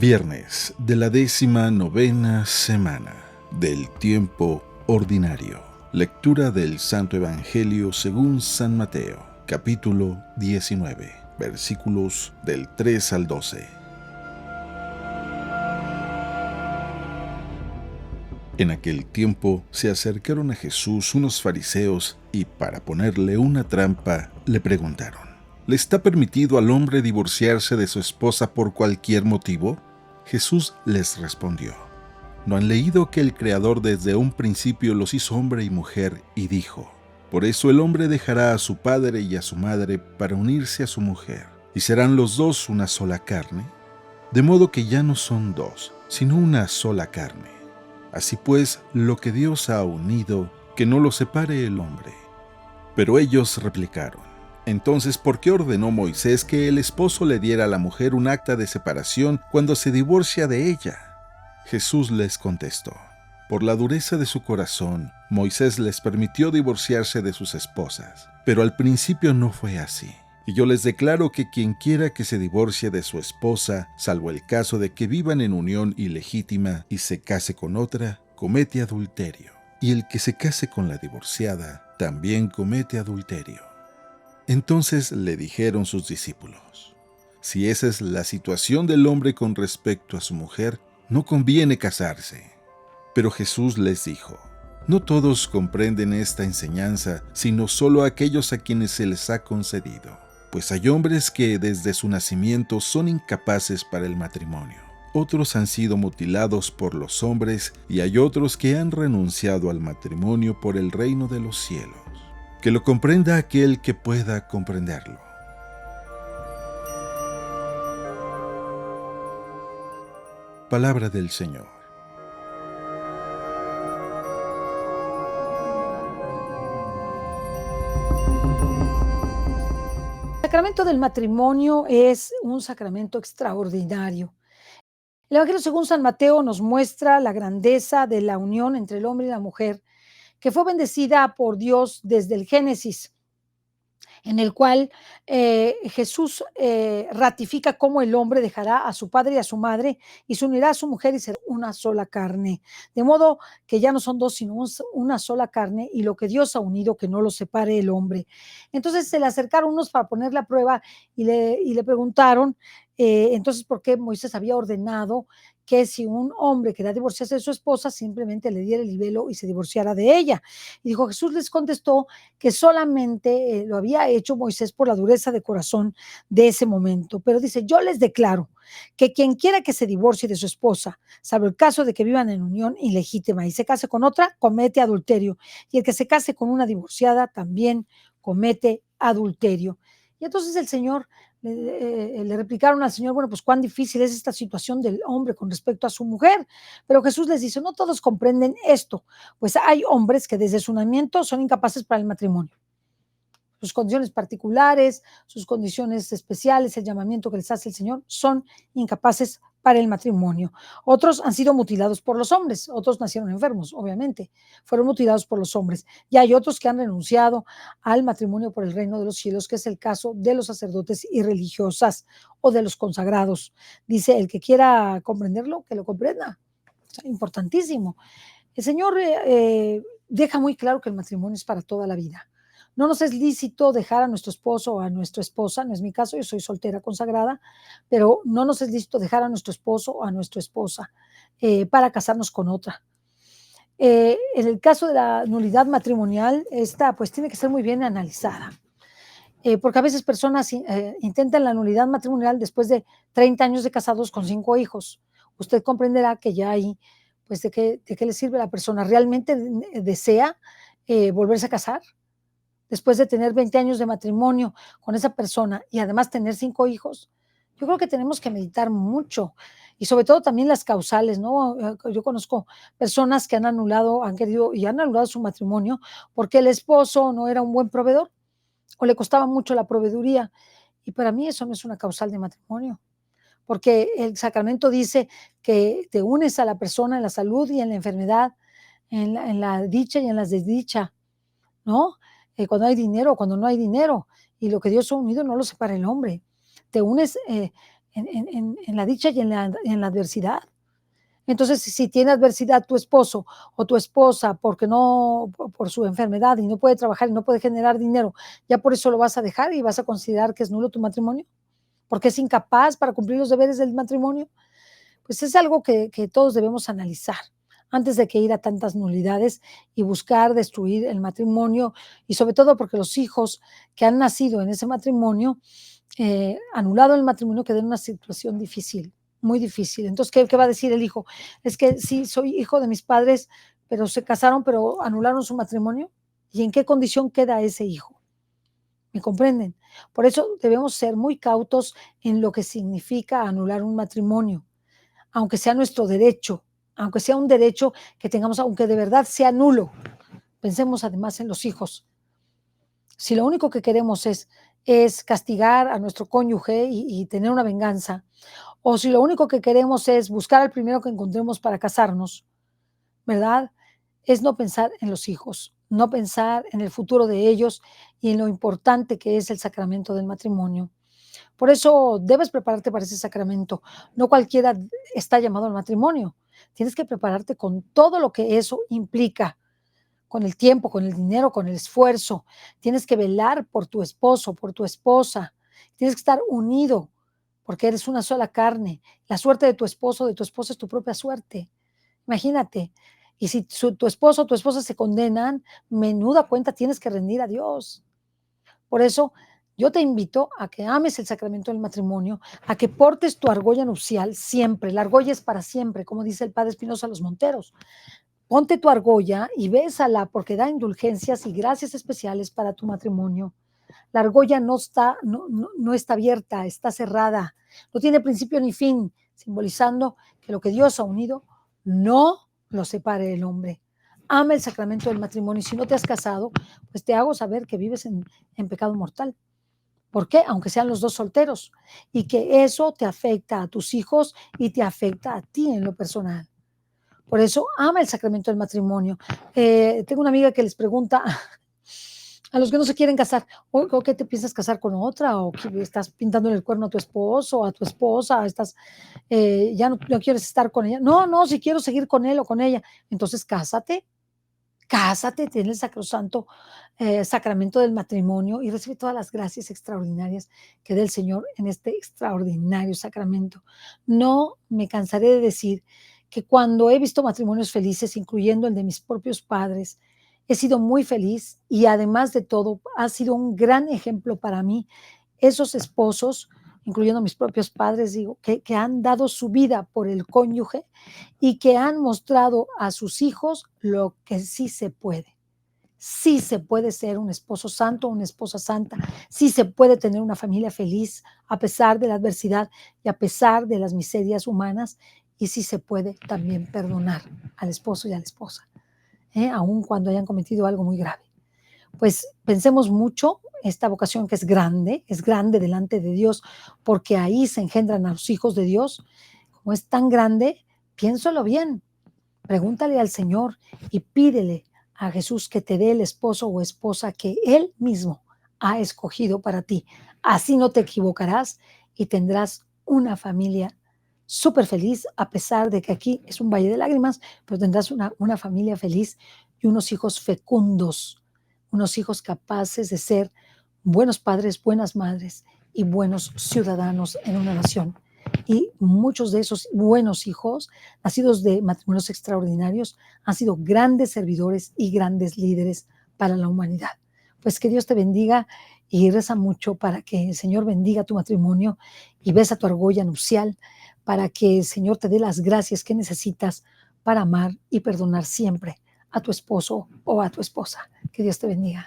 Viernes de la 19ª semana del tiempo ordinario. Lectura del Santo Evangelio según San Mateo, capítulo 19, versículos del 3 al 12. En aquel tiempo se acercaron a Jesús unos fariseos y, para ponerle una trampa, le preguntaron: ¿Le está permitido al hombre divorciarse de su esposa por cualquier motivo? Jesús les respondió: ¿No han leído que el Creador desde un principio los hizo hombre y mujer y dijo: por eso el hombre dejará a su padre y a su madre para unirse a su mujer, y serán los dos una sola carne? De modo que ya no son dos, sino una sola carne. Así pues, lo que Dios ha unido, que no lo separe el hombre. Pero ellos replicaron: entonces, ¿por qué ordenó Moisés que el esposo le diera a la mujer un acta de separación cuando se divorcia de ella? Jesús les contestó: por la dureza de su corazón, Moisés les permitió divorciarse de sus esposas, pero al principio no fue así. Y yo les declaro que quien quiera que se divorcie de su esposa, salvo el caso de que vivan en unión ilegítima y se case con otra, comete adulterio. Y el que se case con la divorciada, también comete adulterio. Entonces le dijeron sus discípulos: si esa es la situación del hombre con respecto a su mujer, no conviene casarse. Pero Jesús les dijo: no todos comprenden esta enseñanza, sino solo aquellos a quienes se les ha concedido. Pues hay hombres que desde su nacimiento son incapaces para el matrimonio. Otros han sido mutilados por los hombres y hay otros que han renunciado al matrimonio por el reino de los cielos. Que lo comprenda aquel que pueda comprenderlo. Palabra del Señor. El sacramento del matrimonio es un sacramento extraordinario. El Evangelio según San Mateo nos muestra la grandeza de la unión entre el hombre y la mujer, que fue bendecida por Dios desde el Génesis, en el cual Jesús ratifica cómo el hombre dejará a su padre y a su madre y se unirá a su mujer y será una sola carne. De modo que ya no son dos, sino una sola carne, y lo que Dios ha unido, que no lo separe el hombre. Entonces se le acercaron unos para ponerle a prueba y le preguntaron entonces por qué Moisés había ordenado que si un hombre quería divorciarse de su esposa, simplemente le diera el libelo y se divorciara de ella. Y dijo, Jesús les contestó que solamente lo había hecho Moisés por la dureza de corazón de ese momento. Pero dice, yo les declaro que quien quiera que se divorcie de su esposa, salvo el caso de que vivan en unión ilegítima y se case con otra, comete adulterio. Y el que se case con una divorciada también comete adulterio. Y entonces el Señor le replicaron al Señor, bueno, pues cuán difícil es esta situación del hombre con respecto a su mujer. Pero Jesús les dice, no todos comprenden esto, pues hay hombres que desde su nacimiento son incapaces para el matrimonio. Sus condiciones particulares, sus condiciones especiales, el llamamiento que les hace el Señor, son incapaces para el matrimonio. Otros han sido mutilados por los hombres, otros nacieron enfermos, obviamente, fueron mutilados por los hombres. Y hay otros que han renunciado al matrimonio por el reino de los cielos, que es el caso de los sacerdotes y religiosas o de los consagrados. Dice, el que quiera comprenderlo, que lo comprenda. O sea, importantísimo. El Señor deja muy claro que el matrimonio es para toda la vida. No nos es lícito dejar a nuestro esposo o a nuestra esposa, no es mi caso, yo soy soltera consagrada, pero no nos es lícito dejar a nuestro esposo o a nuestra esposa para casarnos con otra. En el caso de la nulidad matrimonial, esta pues tiene que ser muy bien analizada, porque a veces personas intentan la nulidad matrimonial después de 30 años de casados con 5 hijos. Usted comprenderá que ya ahí, pues, ¿de qué le sirve a la persona? ¿Realmente desea volverse a casar? Después de tener 20 años de matrimonio con esa persona y además tener 5 hijos, yo creo que tenemos que meditar mucho y sobre todo también las causales, ¿no? Yo conozco personas que han querido y han anulado su matrimonio porque el esposo no era un buen proveedor o le costaba mucho la proveeduría. Y para mí eso no es una causal de matrimonio, porque el sacramento dice que te unes a la persona en la salud y en la enfermedad, en la dicha y en la desdicha, ¿no? Cuando hay dinero, cuando no hay dinero, y lo que Dios ha unido no lo separa el hombre. Te unes en la dicha y en la adversidad. Entonces, si tiene adversidad tu esposo o tu esposa porque no, por su enfermedad y no puede trabajar y no puede generar dinero, ya por eso lo vas a dejar y vas a considerar que es nulo tu matrimonio, porque es incapaz para cumplir los deberes del matrimonio. Pues es algo que todos debemos analizar antes de que ir a tantas nulidades y buscar destruir el matrimonio, y sobre todo porque los hijos que han nacido en ese matrimonio, anulado el matrimonio, queda en una situación difícil, muy difícil. Entonces, ¿qué va a decir el hijo? Es que sí, soy hijo de mis padres, pero se casaron, pero anularon su matrimonio. ¿Y en qué condición queda ese hijo? ¿Me comprenden? Por eso debemos ser muy cautos en lo que significa anular un matrimonio, aunque sea nuestro derecho, aunque sea un derecho que tengamos, aunque de verdad sea nulo. Pensemos además en los hijos. Si lo único que queremos es castigar a nuestro cónyuge y tener una venganza, o si lo único que queremos es buscar al primero que encontremos para casarnos, ¿verdad? Es no pensar en los hijos, no pensar en el futuro de ellos y en lo importante que es el sacramento del matrimonio. Por eso debes prepararte para ese sacramento. No cualquiera está llamado al matrimonio. Tienes que prepararte con todo lo que eso implica, con el tiempo, con el dinero, con el esfuerzo. Tienes que velar por tu esposo, por tu esposa. Tienes que estar unido porque eres una sola carne. La suerte de tu esposo, de tu esposa es tu propia suerte. Imagínate. Y si tu esposo o tu esposa se condenan, menuda cuenta tienes que rendir a Dios. Por eso yo te invito a que ames el sacramento del matrimonio, a que portes tu argolla nupcial siempre. La argolla es para siempre, como dice el padre Espinosa Los Monteros. Ponte tu argolla y bésala porque da indulgencias y gracias especiales para tu matrimonio. La argolla no está abierta, está cerrada, no tiene principio ni fin, simbolizando que lo que Dios ha unido no lo separe el hombre. Ama el sacramento del matrimonio y si no te has casado, pues te hago saber que vives en pecado mortal. ¿Por qué? Aunque sean los dos solteros. Y que eso te afecta a tus hijos y te afecta a ti en lo personal. Por eso ama el sacramento del matrimonio. Tengo una amiga que les pregunta a los que no se quieren casar, ¿o qué te piensas casar con otra? ¿O que estás pintándole el cuerno a tu esposo o a tu esposa? Ya no quieres estar con ella. No, no, si quiero seguir con él o con ella. Entonces cásate, cásate, ten el sacrosanto sacramento del matrimonio y recibe todas las gracias extraordinarias que dé el Señor en este extraordinario sacramento. No me cansaré de decir que cuando he visto matrimonios felices, incluyendo el de mis propios padres, he sido muy feliz y además de todo, ha sido un gran ejemplo para mí esos esposos, incluyendo mis propios padres, digo, que han dado su vida por el cónyuge y que han mostrado a sus hijos lo que sí se puede. Sí se puede ser un esposo santo, una esposa santa, sí se puede tener una familia feliz a pesar de la adversidad y a pesar de las miserias humanas, y sí se puede también perdonar al esposo y a la esposa, aun cuando hayan cometido algo muy grave. Pues pensemos mucho esta vocación que es grande delante de Dios, porque ahí se engendran a los hijos de Dios. Como es tan grande, piénsalo bien, pregúntale al Señor y pídele a Jesús que te dé el esposo o esposa que Él mismo ha escogido para ti. Así no te equivocarás y tendrás una familia súper feliz, a pesar de que aquí es un valle de lágrimas, pero tendrás una familia feliz y unos hijos fecundos, unos hijos capaces de ser buenos padres, buenas madres y buenos ciudadanos en una nación. Y muchos de esos buenos hijos, nacidos de matrimonios extraordinarios, han sido grandes servidores y grandes líderes para la humanidad. Pues que Dios te bendiga y reza mucho para que el Señor bendiga tu matrimonio y besa tu argolla nupcial para que el Señor te dé las gracias que necesitas para amar y perdonar siempre a tu esposo o a tu esposa. Que Dios te bendiga.